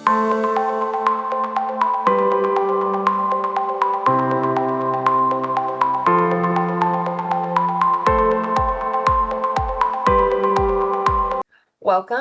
Welcome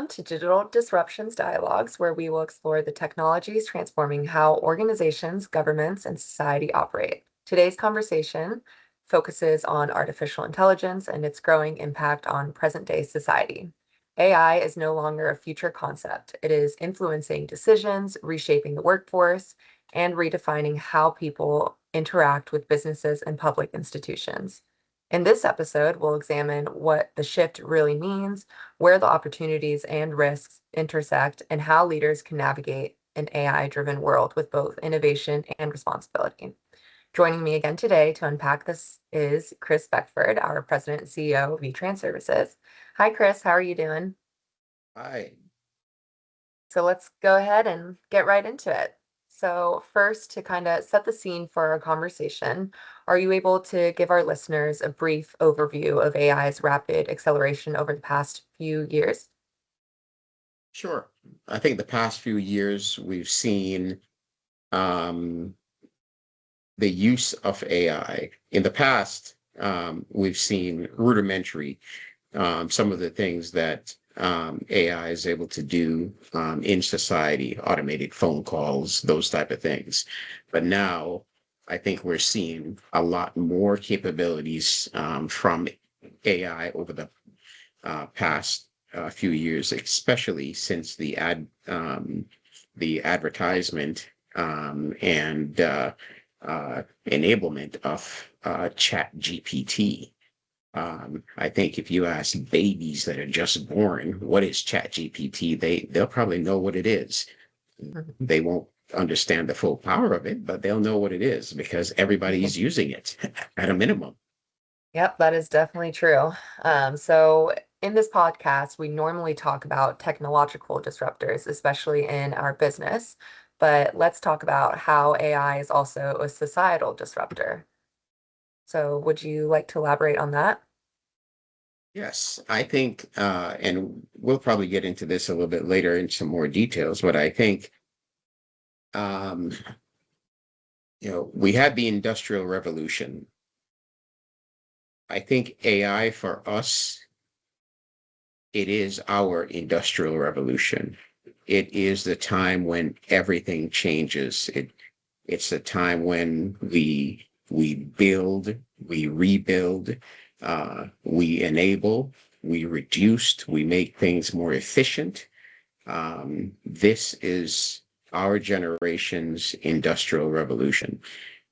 to Digital Disruptions Dialogues, where we will explore the technologies transforming how organizations, governments, and society operate. Today's conversation focuses on artificial intelligence and its growing impact on present-day society. AI is no longer a future concept. It is influencing decisions, reshaping the workforce, and redefining how people interact with businesses and public institutions. In this episode, we'll examine what the shift really means, where the opportunities and risks intersect, and how leaders can navigate an AI-driven world with both innovation and responsibility. Joining me again today to unpack this is Chris Beckford, our President and CEO of VTrans Services. Hi, Chris. How are you doing? Hi. So let's go ahead and get right into it. So first, to kind of set the scene for our conversation, are you able to give our listeners a brief overview of AI's rapid acceleration over the past few years? Sure. I think the past few years we've seen the use of AI. In the past, we've seen rudimentary, some of the things that AI is able to do in society, automated phone calls, those type of things. But now I think we're seeing a lot more capabilities from AI over the past few years, especially since the advertisement and enablement of Chat GPT. I think if you ask babies that are just born, what is Chat GPT, they'll probably know what it is. They won't understand the full power of it, but they'll know what it is because everybody's using it at a minimum. Yep, that is definitely true. So in this podcast, we normally talk about technological disruptors, especially in our business, but let's talk about how AI is also a societal disruptor. So would you like to elaborate on that? Yes, I think, and we'll probably get into this a little bit later in some more details, but I think, um, we had the Industrial Revolution. I think AI for us, it is our Industrial Revolution. It is the time when everything changes. It's the time when we build, we rebuild, we enable, we reduced, we make things more efficient. This is our generation's industrial revolution.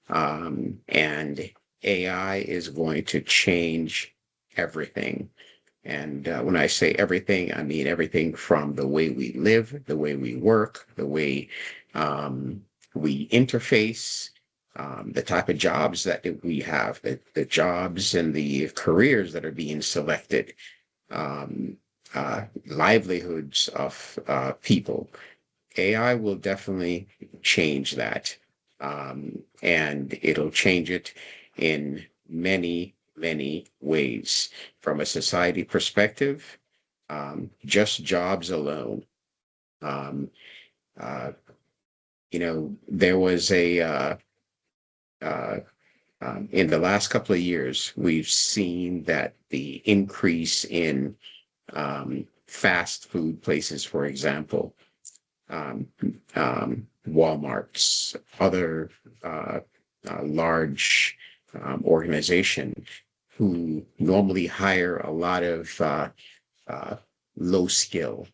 And AI is going to change everything. And when I say everything, I mean everything from the way we live, the way we work, the way we interface, the type of jobs that we have, the jobs and the careers that are being selected, livelihoods of people. AI will definitely change that. And it'll change it in many, many ways. From a society perspective, just jobs alone. Um, uh, there was in the last couple of years, we've seen that the increase in fast food places, for example, Walmart's, other large organizations who normally hire a lot of low skill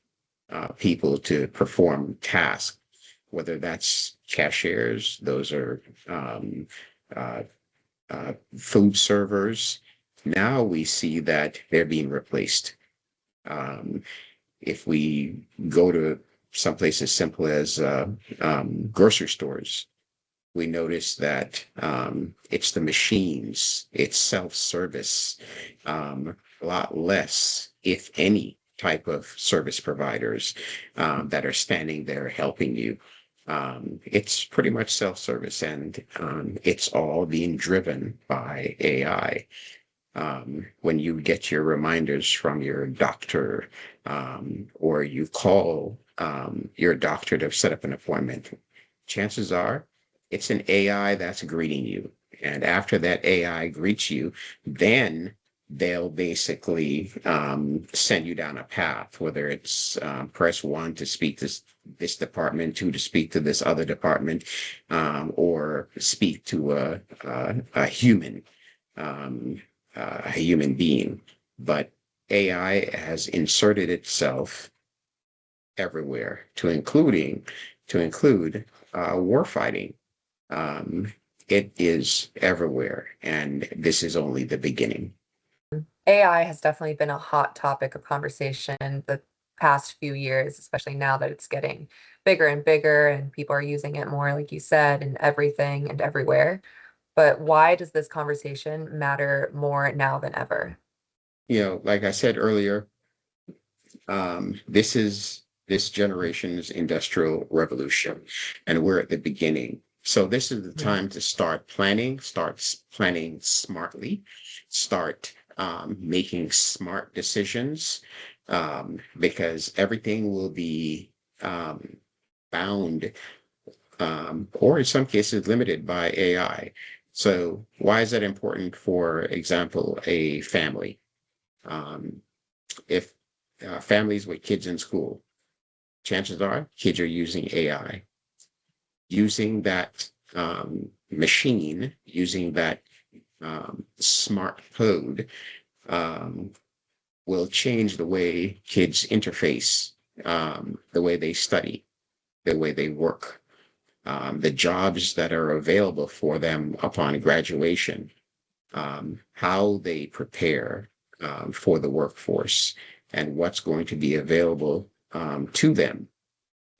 people to perform tasks, whether that's cashiers, those are uh, food servers. Now we see that they're being replaced. If we go to someplace as simple as grocery stores, we notice that it's the machines, it's self-service, a lot less, if any, type of service providers that are standing there helping you. It's pretty much self-service, and it's all being driven by AI. When you get your reminders from your doctor, or you call your doctor to set up an appointment, chances are it's an AI that's greeting you. And after that AI greets you, then they'll basically send you down a path, whether it's press one to speak to this department, two to speak to this other department, or speak to a human, um, a human being. But AI has inserted itself everywhere, to include war fighting. Um, it is everywhere, and this is only the beginning. AI has definitely been a hot topic of conversation the past few years, especially now that it's getting bigger and bigger and people are using it more, like you said, in everything and everywhere. But why does this conversation matter more now than ever? Like I said earlier, this is this generation's industrial revolution, and we're at the beginning. So this is the Mhm. time to start planning smartly, start making smart decisions, because everything will be um, bound, or in some cases limited by AI. So why is that important? For example, a family. Um, if families with kids in school, chances are kids are using AI, using that machine, using that smart code, um, will change the way kids interface, the way they study, the way they work, the jobs that are available for them upon graduation, how they prepare for the workforce, and what's going to be available to them.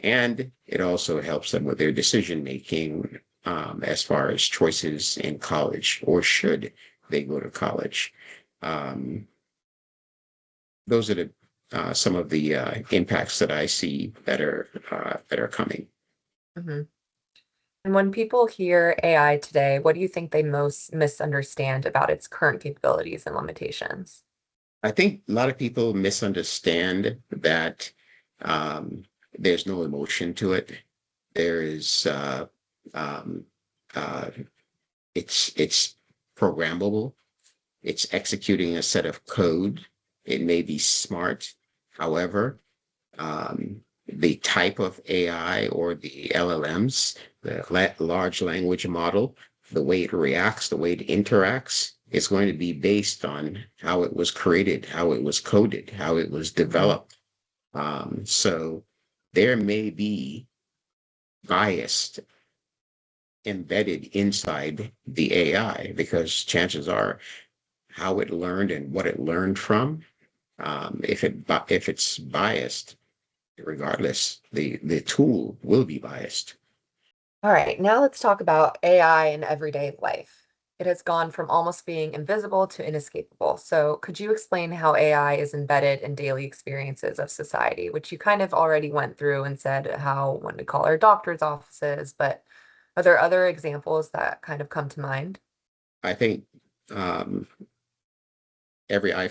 And it also helps them with their decision making, as far as choices in college, or should they go to college. Um, those are some of the impacts that I see that are coming. Mhm. And when people hear AI today, what do you think they most misunderstand about its current capabilities and limitations? I think a lot of people misunderstand that um, there's no emotion to it. There is um, uh, it's programmable. It's executing a set of code. It may be smart. However, the type of AI or the LLMs, the large language model, the way it reacts, the way it interacts, is going to be based on how it was created, how it was coded, how it was Mhm. developed. So there may be bias embedded inside the AI, because chances are how it learned and what it learned from, if it's biased, regardless, the tool will be biased. All right, now let's talk about AI in everyday life. It has gone from almost being invisible to inescapable. So, could you explain how AI is embedded in daily experiences of society, which you kind of already went through and said how when we call our doctor's offices, but are there other examples that kind of come to mind? I think um, every every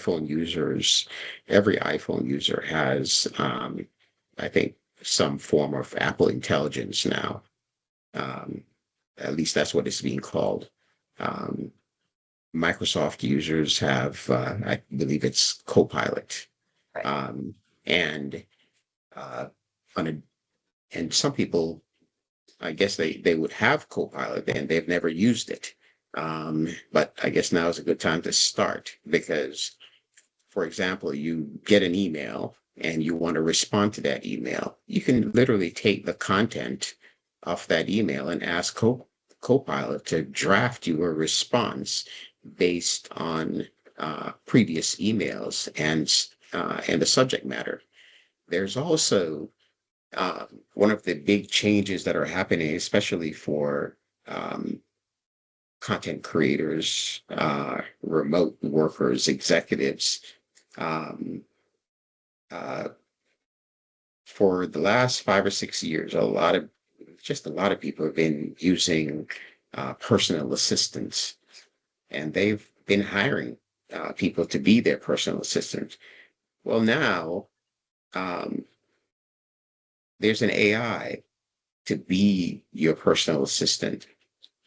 iPhone user has, I think, some form of Apple Intelligence now. Um, at least that's what it's being called. Um, Microsoft users have, I believe it's Copilot, Right. um, and uh, on a, and some people, I guess they would have Copilot and they've never used it. But I guess now is a good time to start, because, for example, you get an email and you want to respond to that email. You can literally take the content of that email and ask Copilot to draft you a response based on previous emails and the subject matter. There's also one of the big changes that are happening, especially for um, content creators, remote workers, executives. Um, uh, for the last 5 or 6 years, a lot of people have been using personal assistants, and they've been hiring people to be their personal assistants. Well, now um, there's an AI to be your personal assistant,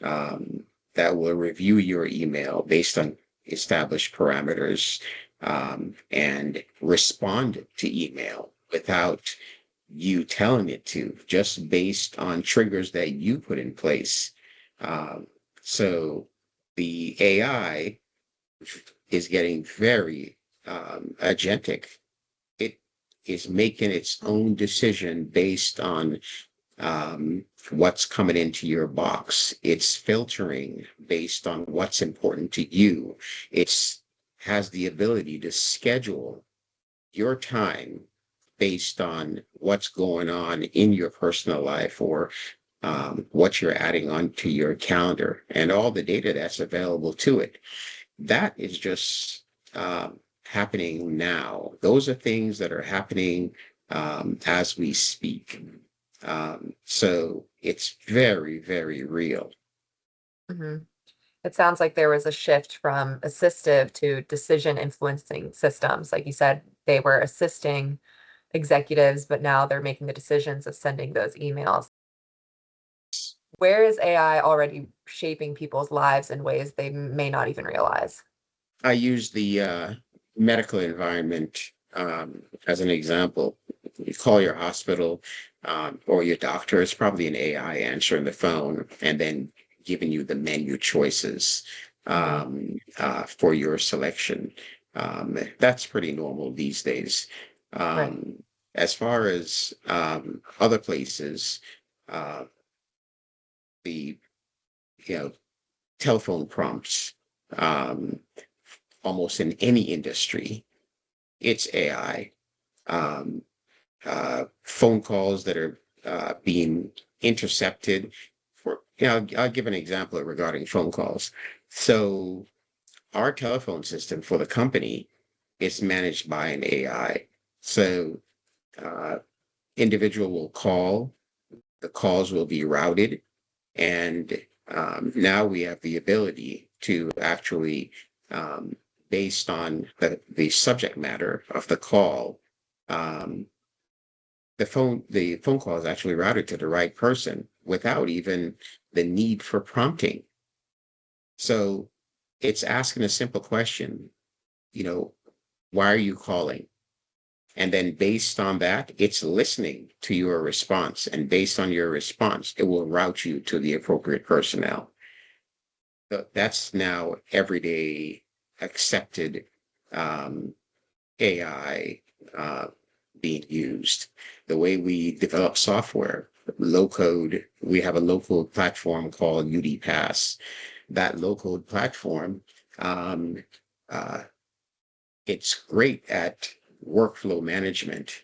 that will review your email based on established parameters, and respond to email without you telling it to, just based on triggers that you put in place. Um, so the AI is getting very agentic. It is making its own decision based on what's coming into your box. It's filtering based on what's important to you. It's has the ability to schedule your time based on what's going on in your personal life, or what you're adding onto your calendar, and all the data that's available to it. That is just happening now. Those are things that are happening as we speak. So it's very, very real. Mhm. It sounds like there was a shift from assistive to decision influencing systems. Like you said, they were assisting executives, but now they're making the decisions of sending those emails. Where is AI already shaping people's lives in ways they may not even realize? I use the medical environment as an example. You call your hospital or your doctor, it's probably an AI answering the phone and then giving you the menu choices Mhm. for your selection. That's pretty normal these days. Right. As far as other places, uh, the telephone prompts, um, almost in any industry, it's AI. Um, Phone calls that are being intercepted. I'll give an example regarding phone calls. So our telephone system for the company is managed by an AI. So uh, individual will call, the calls will be routed, and now we have the ability to actually, um, based on the subject matter of the call, um, the phone call is actually routed to the right person without even the need for prompting. So it's asking a simple question, you know, why are you calling? And then based on that, it's listening to your response. And based on your response, it will route you to the appropriate personnel. That's now everyday accepted um, AI being used. The way we develop software, low code, we have a low code platform called UDPass. That low code platform, um, uh, it's great at workflow management,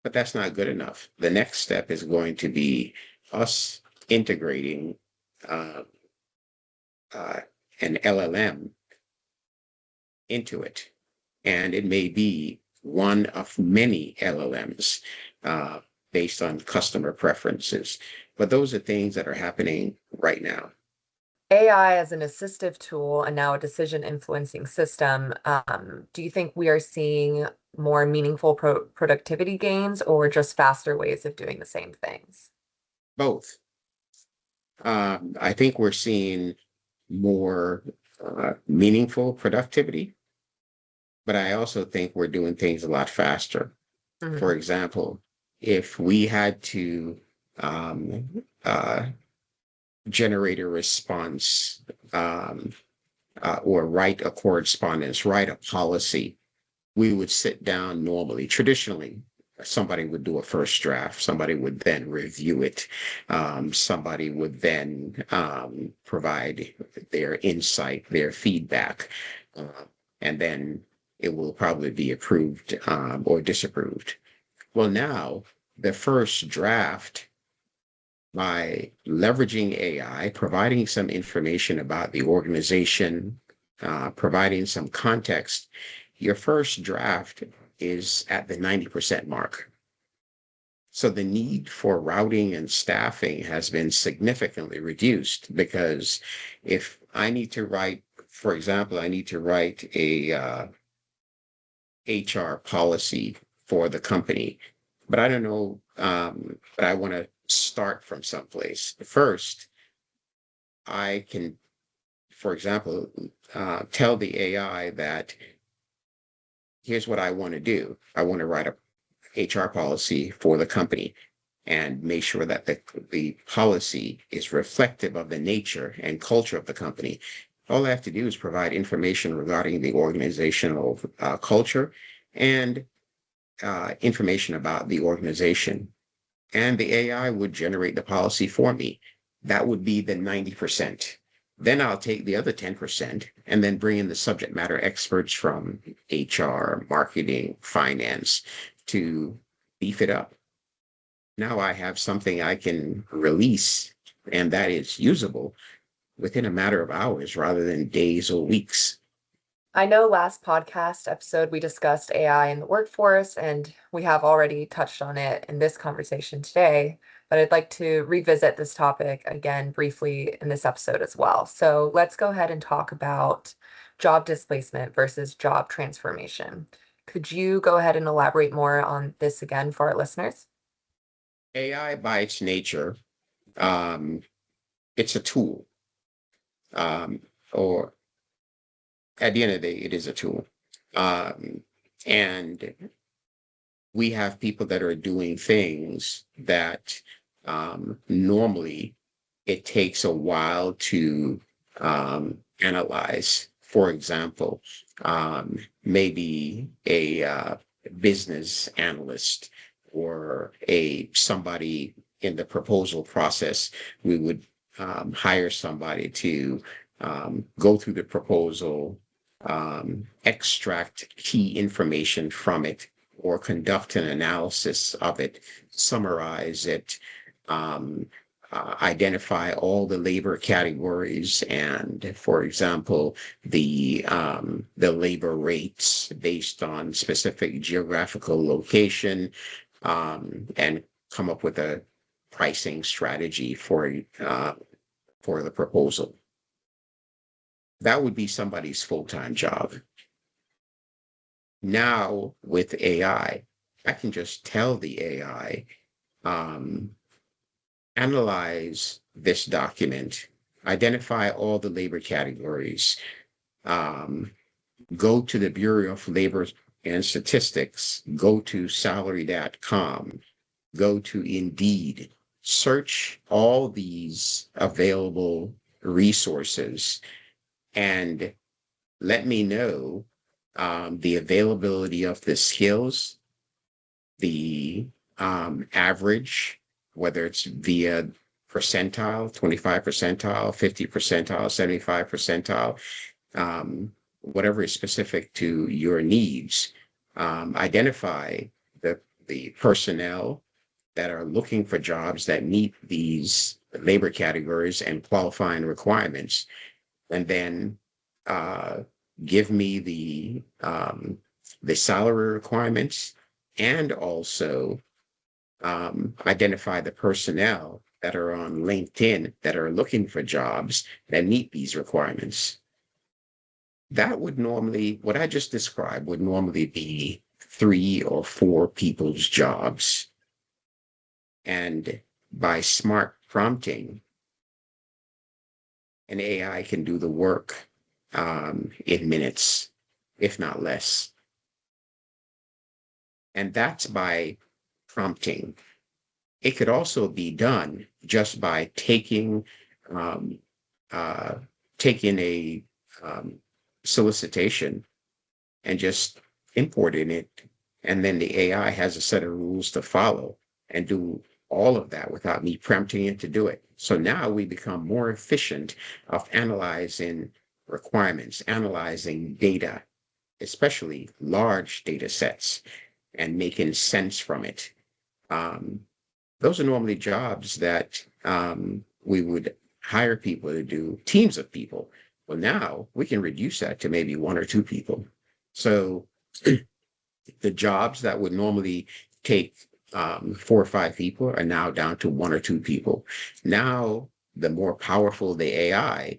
but that's not good enough. The next step is going to be us integrating uh, uh, an LLM into it. And it may be one of many LLMs uh, based on customer preferences. But those are things that are happening right now. AI as an assistive tool and now a decision influencing system, do you think we are seeing more meaningful productivity gains or just faster ways of doing the same things? Both. I think we're seeing more meaningful productivity, but I also think we're doing things a lot faster. For Mhm. example, if we had to um, uh, generate a response, um, or write a correspondence, write a policy, we would sit down normally. Traditionally, somebody would do a first draft, somebody would then review it, somebody would then provide their insight, their feedback, and then it will probably be approved or disapproved. Well, now the first draft, by leveraging AI, providing some information about the organization, providing some context, your first draft is at the 90% mark. So the need for routing and staffing has been significantly reduced, because if I need to write, for example, I need to write a HR policy for the company, but I don't know, but I want to start from someplace. First, I can, for example, tell the AI that here's what I want to do. I want to write a HR policy for the company and make sure that the policy is reflective of the nature and culture of the company. All I have to do is provide information regarding the organizational culture and information about the organization. And the AI would generate the policy for me. That would be the 90%. Then I'll take the other 10% and then bring in the subject matter experts from HR, marketing, finance to beef it up. Now I have something I can release and that is usable within a matter of hours rather than days or weeks. I know last podcast episode we discussed AI in the workforce, and we have already touched on it in this conversation today, but I'd like to revisit this topic again briefly in this episode as well. So let's go ahead and talk about job displacement versus job transformation. Could you go ahead and elaborate more on this again for our listeners? AI by its nature, um, it's a tool, um, or at the end of the day, it is a tool. Um, and we have people that are doing things that normally it takes a while to analyze. For example, maybe a business analyst or a somebody in the proposal process, we would hire somebody to go through the proposal, extract key information from it, or conduct an analysis of it, summarize it, identify all the labor categories, and, for example, the labor rates based on specific geographical location, and come up with a pricing strategy for the proposal. That would be somebody's full-time job. Now with I can just tell the AI, analyze this document, identify all the labor categories, go to the Bureau of Labor and Statistics, go to salary.com, go to Indeed, search all these available resources and let me know the availability of the skills, the average, whether it's via percentile, 25 percentile, 50 percentile, 75 percentile, whatever is specific to your needs. Identify the personnel that are looking for jobs that meet these labor categories and qualifying requirements, and then give me the salary requirements and also identify the personnel that are on LinkedIn that are looking for jobs that meet these requirements. That would normally, what I just described would normally be 3 or 4 people's jobs. And by smart prompting, an AI can do the work in minutes, if not less. And that's by prompting. It could also be done just by taking taking a solicitation and just importing it, and then the AI has a set of rules to follow and do all of that without me prompting it to do it. So now we become more efficient of analyzing requirements, analyzing data, especially large data sets, and making sense from it. Those are normally jobs that we would hire people to do, teams of people. Well, now we can reduce that to maybe 1 or 2 people. So the jobs that would normally take 4 or 5 people are now down to 1 or 2 people. Now, the more powerful the AI,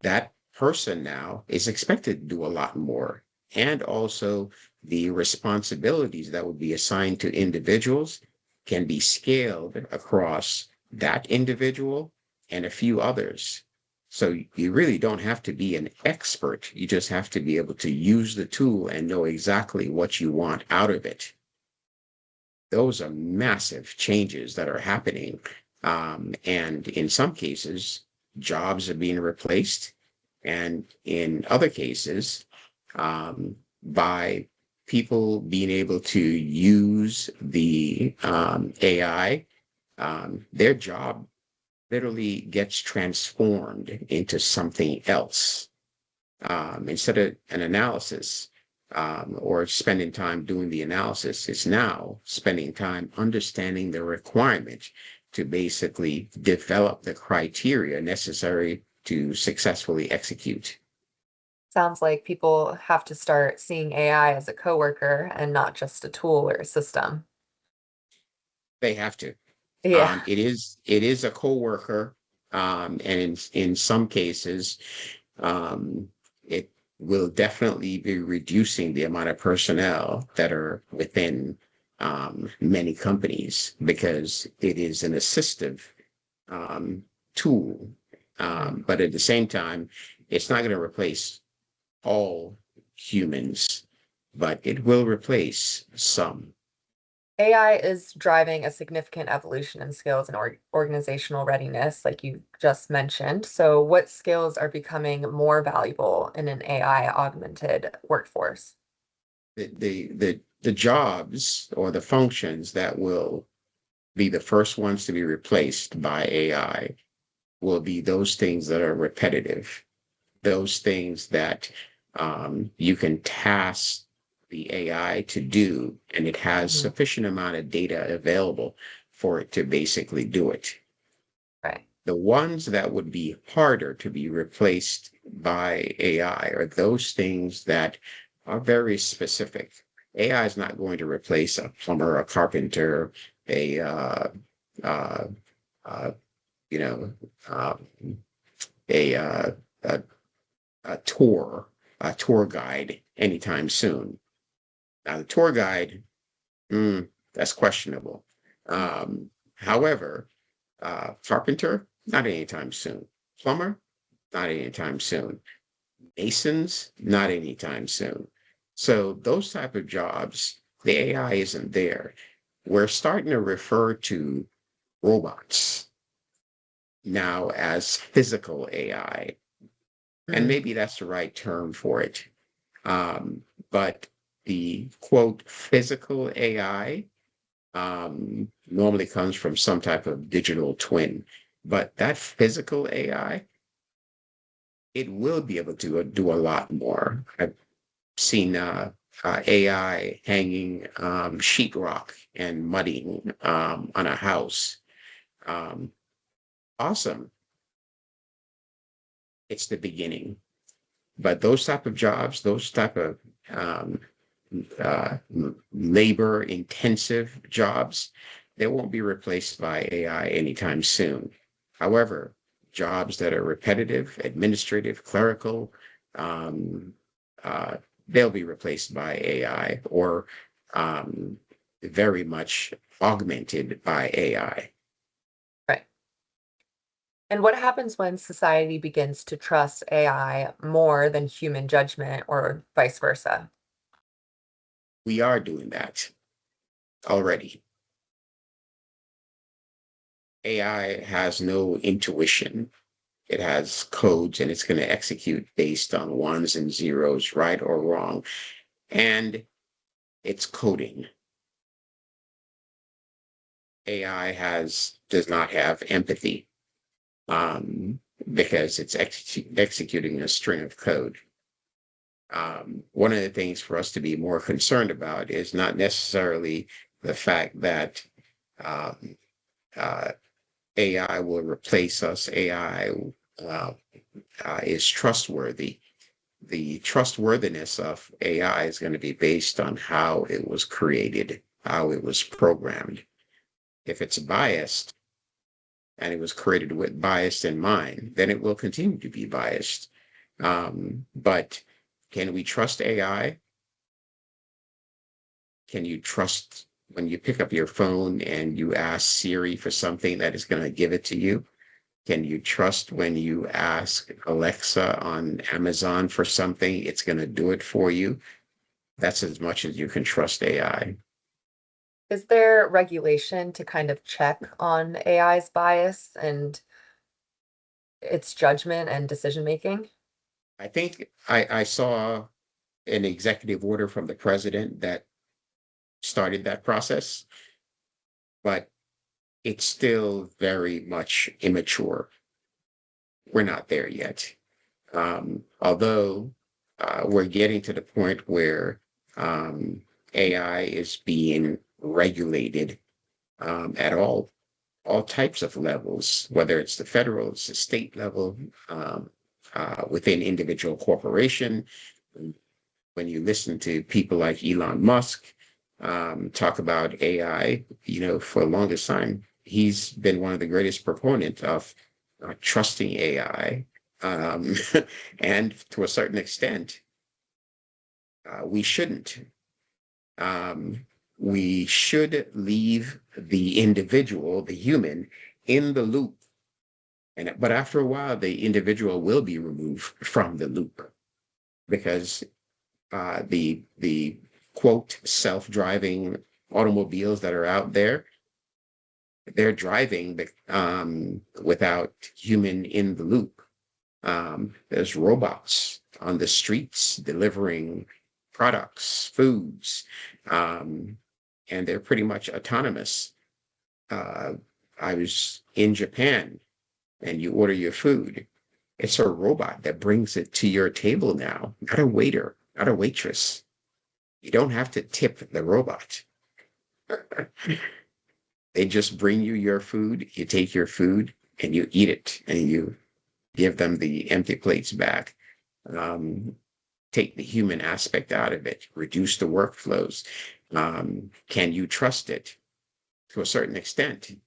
that person now is expected to do a lot more and also the responsibilities that would be assigned to individuals can be scaled across that individual and a few others. So you really don't have to be an expert. You just have to be able to use the tool and know exactly what you want out of it. Those are massive changes that are happening. And in some cases, jobs are being replaced. And in other cases, by people being able to use the AI, their job literally gets transformed into something else. Instead of an analysis or spending time doing the analysis, it's now spending time understanding the requirement to basically develop the criteria necessary to successfully execute. Sounds like people have to start seeing AI as a coworker and not just a tool or a system. They have to. Yeah. It is a coworker, and in some cases, it will definitely be reducing the amount of personnel that are within many companies because it is an assistive tool. Mhm. But at the same time, it's not going to replace all humans, but it will replace some. AI is driving a significant evolution in skills and organizational readiness, like you just mentioned. So, what skills are becoming more valuable in an AI augmented workforce? The jobs or the functions that will be the first ones to be replaced by AI will be those things that are repetitive, those things that you can task the AI to do, and it has Mhm. sufficient amount of data available for it to basically do it. Right. The ones that would be harder to be replaced by AI are those things that are very specific. AI is not going to replace a plumber, a carpenter, a uh, uh, you know, um, a, a a tour guide anytime soon. Now, the tour guide, that's questionable. However, carpenter, not anytime soon. Plumber, not anytime soon. Masons, not anytime soon. So those type of jobs, the AI isn't there. We're starting to refer to robots now as physical AI, and Mm. maybe that's the right term for it. But the quote physical AI normally comes from some type of digital twin. But that physical AI, it will be able to do a lot more. I've seen AI hanging sheetrock and mudding on a house. Um, awesome. It's the beginning. But those type of jobs, those type of um, labor intensive jobs, they won't be replaced by AI anytime soon. However, jobs that are repetitive, administrative, clerical, um, uh, they'll be replaced by AI or um, very much augmented by AI. Right. And what happens when society begins to trust AI more than human judgment or vice versa? We are doing that already. AI has no intuition. It has codes and it's going to execute based on ones and zeros, right or wrong. And it's coding. AI does not have empathy because it's executing a string of code. One of the things for us to be more concerned about is not necessarily the fact that um, uh, AI will replace us. AI uh, is trustworthy. The trustworthiness of AI is going to be based on how it was created, how it was programmed. If it's biased and it was created with bias in mind, then it will continue to be biased. But can we trust AI? can you trust when you pick up your phone and you ask Siri for something that is going to give it to you? Can you trust when you ask Alexa on Amazon for something, it's going to do it for you? That's as much as you can trust AI. Is there regulation to kind of check on AI's bias and its judgment and decision making? I think I saw an executive order from the president that started that process, but it's still very much immature. We're not there yet. Although we're getting to the point where AI is being regulated at all types of levels, whether it's the federal, it's the state level, within individual corporation. When you listen to people like Elon Musk talk about AI, for the longest time, he's been one of the greatest proponents of trusting AI. Um, and to a certain extent, we shouldn't. We should leave the individual, the human, in the loop. But after a while, the individual will be removed from the loop because the quote self-driving automobiles that are out there, they're driving without human in the loop. There's robots on the streets delivering products, foods, and they're pretty much autonomous. Uh, I was in Japan, and you order your food. It's a robot that brings it to your table now, not a waiter, not a waitress. You don't have to tip the robot. They just bring you your food, you take your food, and you eat it, and you give them the empty plates back. Take the human aspect out of it, reduce the workflows. Can you trust it to a certain extent?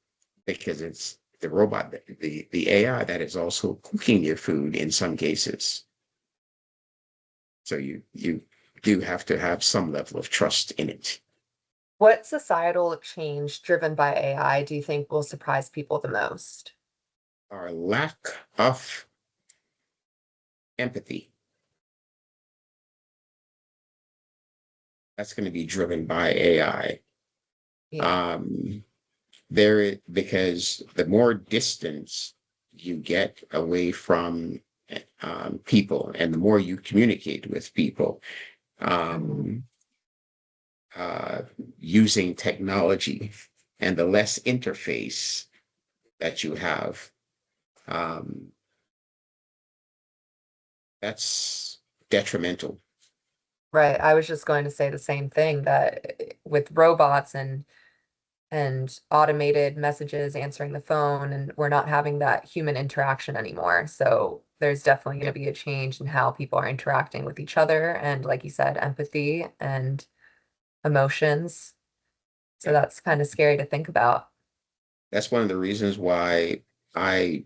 Because it's the robot, the AI that is also cooking your food in some cases. So you do have to have some level of trust in it. What societal change driven by AI do you think will surprise people the most? Our lack of empathy, that's going to be driven by AI. Yeah. Because the more distance you get away from people and the more you communicate with people, Mhm. um, uh, using technology and the less interface that you have, um, that's detrimental. Right. I was just going to say the same thing that with robots and automated messages answering the phone, and we're not having that human interaction anymore. So there's definitely going Yeah, to be a change in how people are interacting with each other and, like you said, empathy and emotions. So yeah. that's kind of scary to think about. That's one of the reasons why I,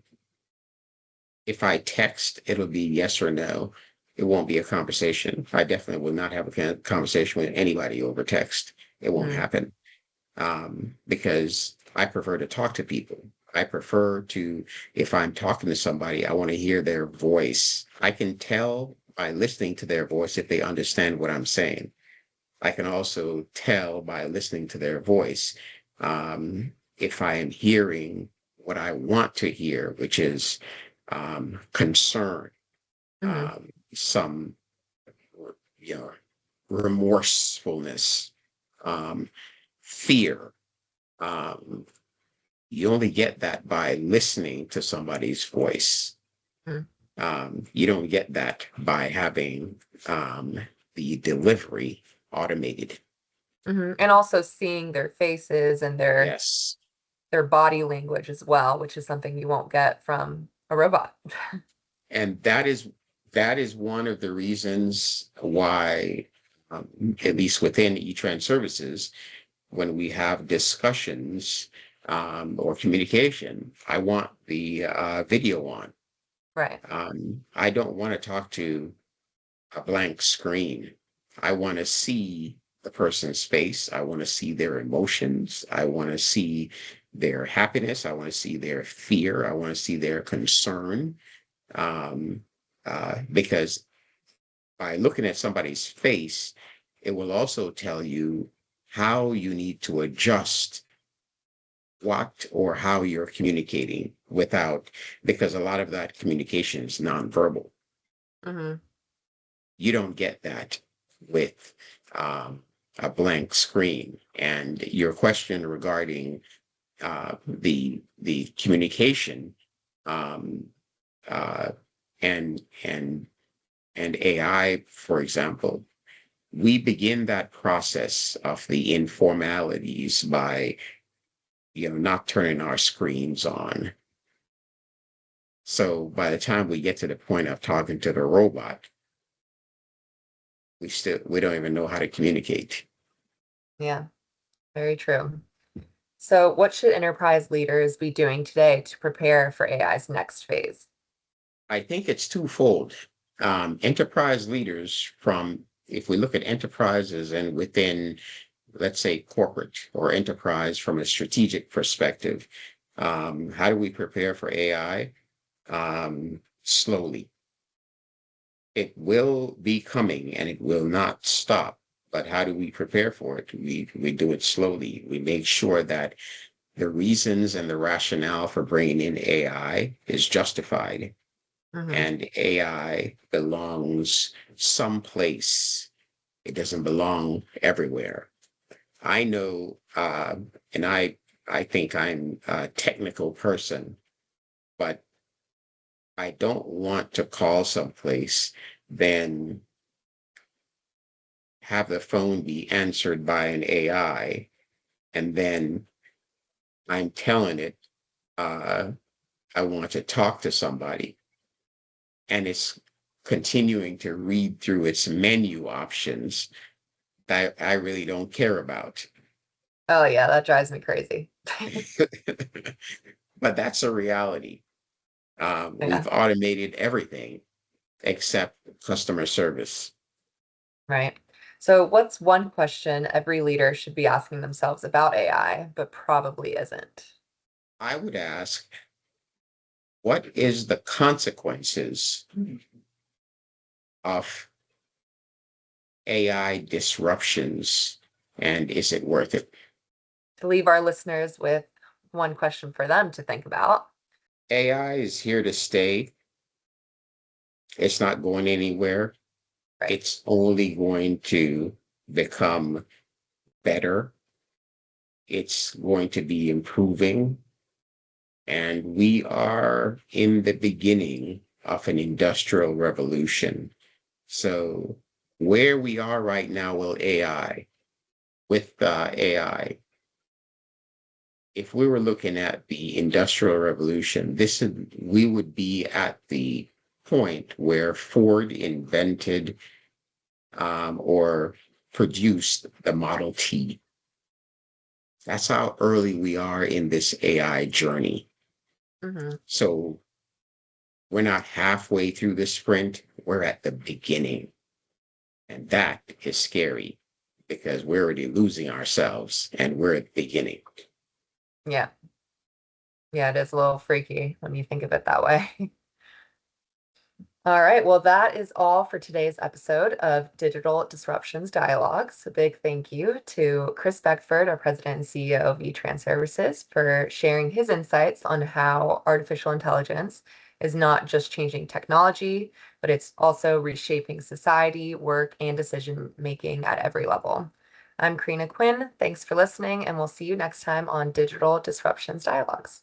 if I text, it'll be yes or no. It won't be a conversation. I definitely will not have a conversation with anybody over text. It won't Mm, happen because I prefer to talk to people. I prefer to, if I'm talking to somebody, I want to hear their voice. I can tell by listening to their voice if they understand what I'm saying. I can also tell by listening to their voice if I am hearing what I want to hear, which is concern, mhm. some you know, remorsefulness, um, fear. Um, you only get that by listening to somebody's voice. Mm. You don't get that by having the delivery automated. And also seeing their faces and Yes. their body language as well, which is something you won't get from a robot. And that is one of the reasons why, at least within E-Trans services, when we have discussions or communication, I want the video on. Right. I don't want to talk to a blank screen. I want to see. the person's face. I want to see their emotions. I want to see their happiness. I want to see their fear. I want to see their concern. Um, because by looking at somebody's face, it will also tell you how you need to adjust what or how you're communicating without, because a lot of that communication is nonverbal. Mm-hmm. You don't get that with a blank screen. And your question regarding the communication um, uh, and AI, for example, we begin that process of the informalities by not turning our screens on. So by the time we get to the point of talking to the robot, we don't even know how to communicate. Yeah, very true. So, what should enterprise leaders be doing today to prepare for AI's next phase? I think it's twofold. Enterprise leaders from, if we look at enterprises and within, let's say, corporate or enterprise from a strategic perspective, how do we prepare for AI? Slowly. It will be coming and it will not stop. But how do we prepare for it? We do it slowly. We make sure that the reasons and the rationale for bringing in AI is justified, Mm-hmm. and AI belongs someplace. It doesn't belong everywhere. I know, and I think I'm a technical person, but I don't want to call someplace, then have the phone be answered by an AI, and then I'm telling it, uh, I want to talk to somebody, and it's continuing to read through its menu options that I really don't care about. Oh, yeah, that drives me crazy. But that's a reality. Yeah, We've automated everything except customer service. right. So, what's one question every leader should be asking themselves about AI, but probably isn't? I would ask, what is the consequences of AI disruptions, and is it worth it? To leave our listeners with one question for them to think about. AI is here to stay. It's not going anywhere. Right. It's only going to become better. It's going to be improving. And we are in the beginning of an industrial revolution. So, where we are right now with AI, if we were looking at the industrial revolution, we would be at the point where Ford invented or produced the Model T. That's how early we are in this AI journey. Mm-hmm. So we're not halfway through the sprint, we're at the beginning. And that is scary because we're already losing ourselves and we're at the beginning. Yeah. Yeah, it is a little freaky when you think of it that way. All right. Well, that is all for today's episode of Digital Disruptions Dialogues. A big thank you to Chris Beckford, our President and CEO of eTrans Services, for sharing his insights on how artificial intelligence is not just changing technology, but it's also reshaping society, work, and decision making at every level. I'm Karina Quinn. Thanks for listening, and we'll see you next time on Digital Disruptions Dialogues.